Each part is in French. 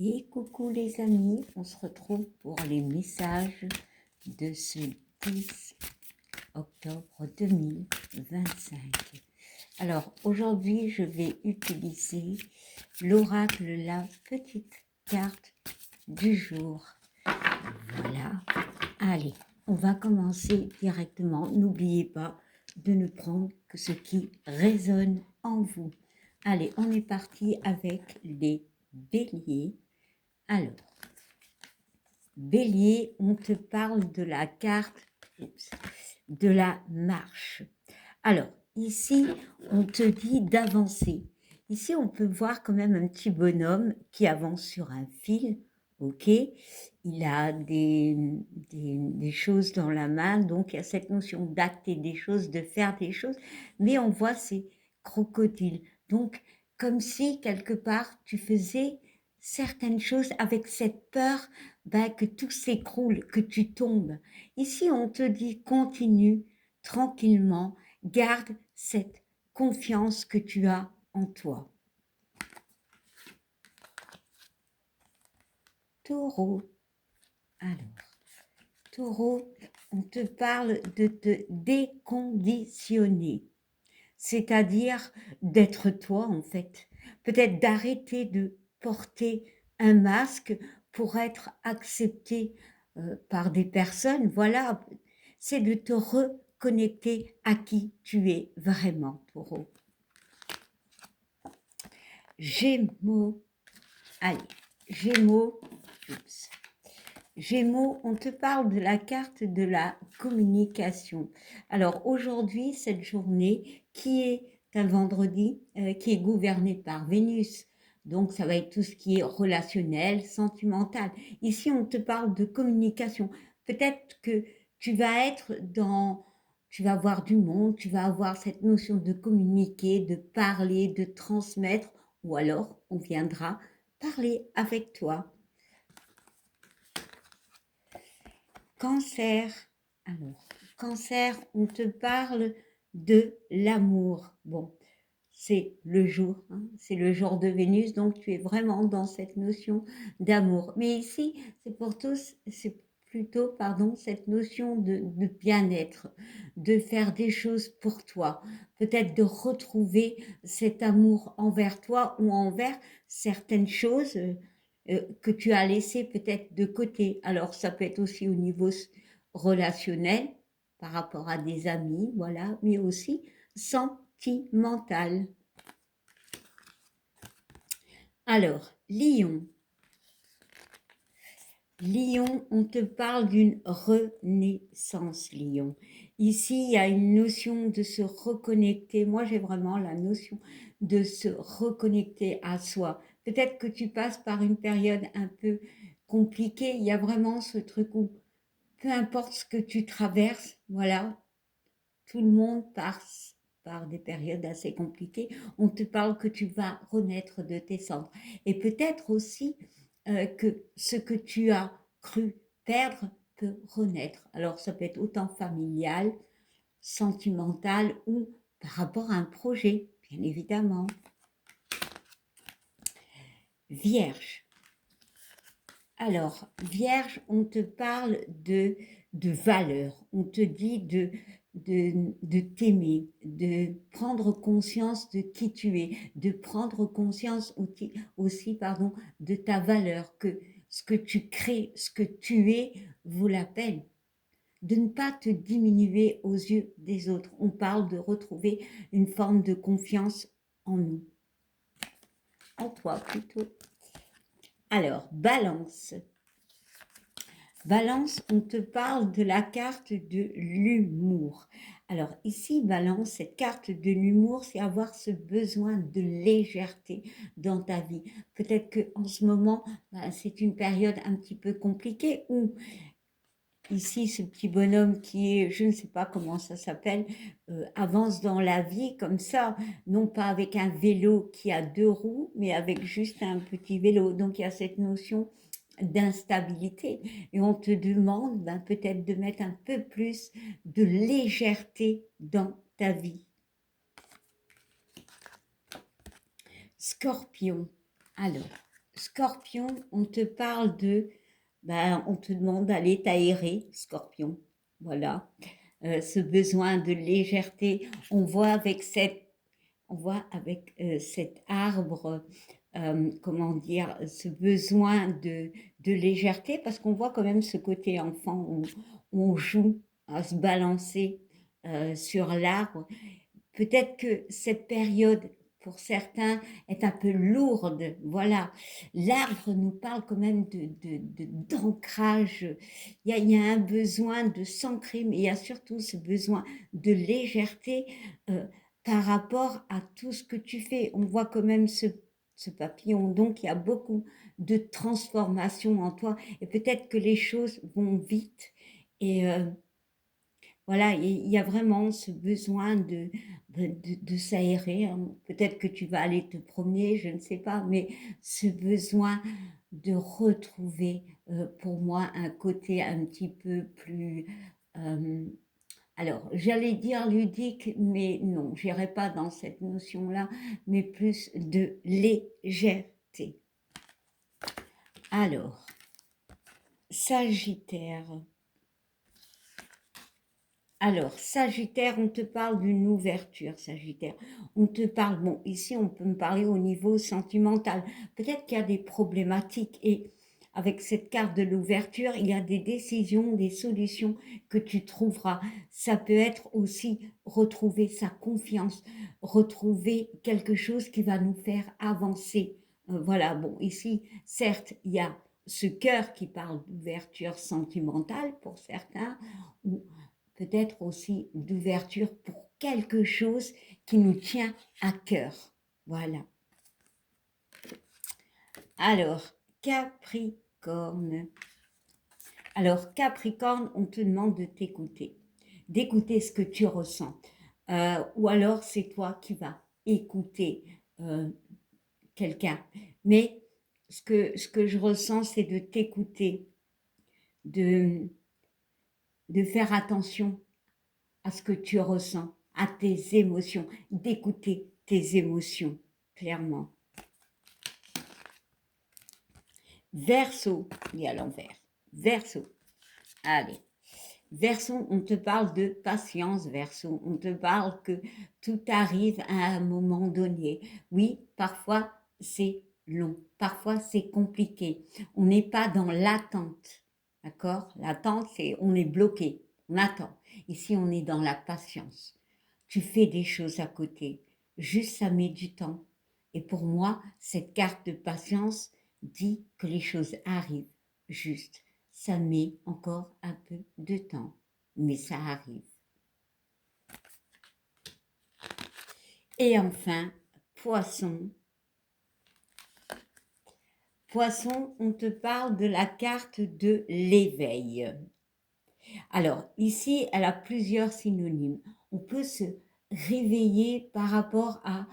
Et coucou les amis, on se retrouve pour les messages de ce 10 octobre 2025. Alors aujourd'hui, je vais utiliser l'oracle, la petite carte du jour. Voilà, allez, on va commencer directement. N'oubliez pas de ne prendre que ce qui résonne en vous. Allez, on est parti avec les béliers. Alors, bélier, on te parle de la carte de la marche. Alors, ici, on te dit d'avancer. Ici, on peut voir quand même un petit bonhomme qui avance sur un fil, ok? Il a des choses dans la main, donc il y a cette notion d'acter des choses, de faire des choses, mais on voit ces crocodiles. Donc, comme si, quelque part, tu faisais certaines choses avec cette peur que tout s'écroule, que tu tombes. Ici, on te dit continue tranquillement, garde cette confiance que tu as en toi. Taureau. Alors, Taureau, on te parle de te déconditionner, c'est-à-dire d'être toi en fait. Peut-être d'arrêter de porter un masque pour être accepté par des personnes. Voilà, c'est de te reconnecter à qui tu es vraiment, Taureau. Gémeaux. Allez, Gémeaux. Oups. Gémeaux, on te parle de la carte de la communication. Alors aujourd'hui, cette journée qui est un vendredi, qui est gouvernée par Vénus, donc ça va être tout ce qui est relationnel, sentimental. Ici, on te parle de communication. Peut-être que tu vas être dans, tu vas voir du monde, tu vas avoir cette notion de communiquer, de parler, de transmettre, ou alors on viendra parler avec toi. Cancer. Alors, Cancer, on te parle de l'amour. Bon, c'est le jour, hein, c'est le jour de Vénus, donc tu es vraiment dans cette notion d'amour. Mais ici, c'est pour tous, c'est plutôt, pardon, cette notion de bien-être, de faire des choses pour toi, peut-être de retrouver cet amour envers toi ou envers certaines choses que tu as laissées peut-être de côté. Alors, ça peut être aussi au niveau relationnel, par rapport à des amis, voilà, mais aussi sentimental. Alors, Lion. Lion, on te parle d'une renaissance, Lion. Ici, il y a une notion de se reconnecter. Moi, j'ai vraiment la notion de se reconnecter à soi. Peut-être que tu passes par une période un peu compliquée. Il y a vraiment ce truc où, peu importe ce que tu traverses, voilà, tout le monde passe par des périodes assez compliquées. On te parle que tu vas renaître de tes cendres. Et peut-être aussi que ce que tu as cru perdre peut renaître. Alors ça peut être autant familial, sentimental ou par rapport à un projet, bien évidemment. Vierge. Alors, Vierge, on te parle de valeur, on te dit de t'aimer, de prendre conscience de qui tu es, de prendre conscience aussi pardon, de ta valeur, que ce que tu crées, ce que tu es vaut la peine, de ne pas te diminuer aux yeux des autres. On parle de retrouver une forme de confiance en nous, en toi plutôt. Alors, Balance. Balance, on te parle de la carte de l'humour. Alors ici, Balance, cette carte de l'humour, c'est avoir ce besoin de légèreté dans ta vie. Peut-être qu'en ce moment, c'est une période un petit peu compliquée où ici, ce petit bonhomme qui est, je ne sais pas comment ça s'appelle, avance dans la vie comme ça, non pas avec un vélo qui a 2 roues, mais avec juste un petit vélo. Donc il y a cette notion d'instabilité et on te demande peut-être de mettre un peu plus de légèreté dans ta vie. Scorpion. Alors, Scorpion, on te parle de, ben, on te demande d'aller t'aérer, Scorpion, voilà. Ce besoin de légèreté, on voit avec cet arbre, comment dire, ce besoin de légèreté, parce qu'on voit quand même ce côté enfant où on joue à se balancer sur l'arbre. Peut-être que cette période, pour certains, est un peu lourde. Voilà, l'arbre nous parle quand même d'ancrage. Il y a un besoin de s'ancrer, mais il y a surtout ce besoin de légèreté euh, par rapport à tout ce que tu fais. On voit quand même ce papillon, donc il y a beaucoup de transformation en toi, et peut-être que les choses vont vite. Et voilà, il y a vraiment ce besoin de s'aérer, hein. Peut-être que tu vas aller te promener, je ne sais pas, mais ce besoin de retrouver, pour moi, un côté un petit peu plus, euh, alors j'allais dire ludique, mais non, j'irai pas dans cette notion-là, mais plus de légèreté. Alors, Sagittaire. Alors, Sagittaire, on te parle d'une ouverture, Sagittaire. On te parle, bon, ici, on peut me parler au niveau sentimental. Peut-être qu'il y a des problématiques et avec cette carte de l'ouverture, il y a des décisions, des solutions que tu trouveras. Ça peut être aussi retrouver sa confiance, retrouver quelque chose qui va nous faire avancer. Voilà, bon, ici, certes, il y a ce cœur qui parle d'ouverture sentimentale pour certains, ou peut-être aussi d'ouverture pour quelque chose qui nous tient à cœur. Voilà. Alors, Capricorne. Alors, Capricorne, on te demande de t'écouter, d'écouter ce que tu ressens. Ou alors, c'est toi qui vas écouter quelqu'un. Mais ce que je ressens, c'est de t'écouter, de, de faire attention à ce que tu ressens, à tes émotions, d'écouter tes émotions, clairement. Verseau, et à l'envers. Verseau. Allez. Verseau, on te parle de patience, Verseau. On te parle que tout arrive à un moment donné. Oui, parfois c'est long, parfois c'est compliqué. On n'est pas dans l'attente, d'accord? L'attente, c'est on est bloqué, on attend. Ici, on est dans la patience. Tu fais des choses à côté, juste ça met du temps. Et pour moi, cette carte de patience dit que les choses arrivent juste. Ça met encore un peu de temps, mais ça arrive. Et enfin, Poisson. Poisson, on te parle de la carte de l'éveil. Alors, ici, elle a plusieurs synonymes. On peut se réveiller par rapport à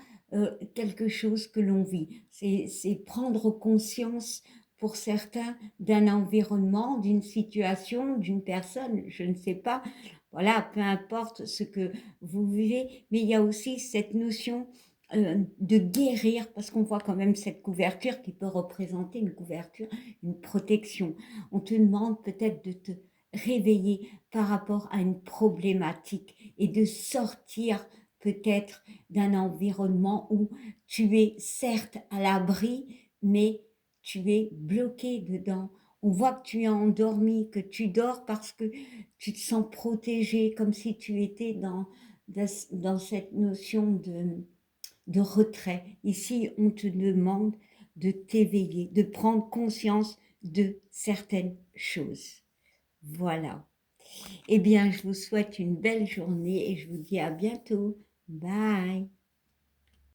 quelque chose que l'on vit. C'est prendre conscience pour certains d'un environnement, d'une situation, d'une personne, je ne sais pas. Voilà, peu importe ce que vous vivez, mais il y a aussi cette notion de guérir, parce qu'on voit quand même cette couverture qui peut représenter une couverture, une protection. On te demande peut-être de te réveiller par rapport à une problématique et de sortir peut-être d'un environnement où tu es certes à l'abri, mais tu es bloqué dedans. On voit que tu es endormi, que tu dors parce que tu te sens protégé, comme si tu étais dans cette notion de retrait. Ici, on te demande de t'éveiller, de prendre conscience de certaines choses. Voilà. Eh bien, je vous souhaite une belle journée et je vous dis à bientôt. Bye.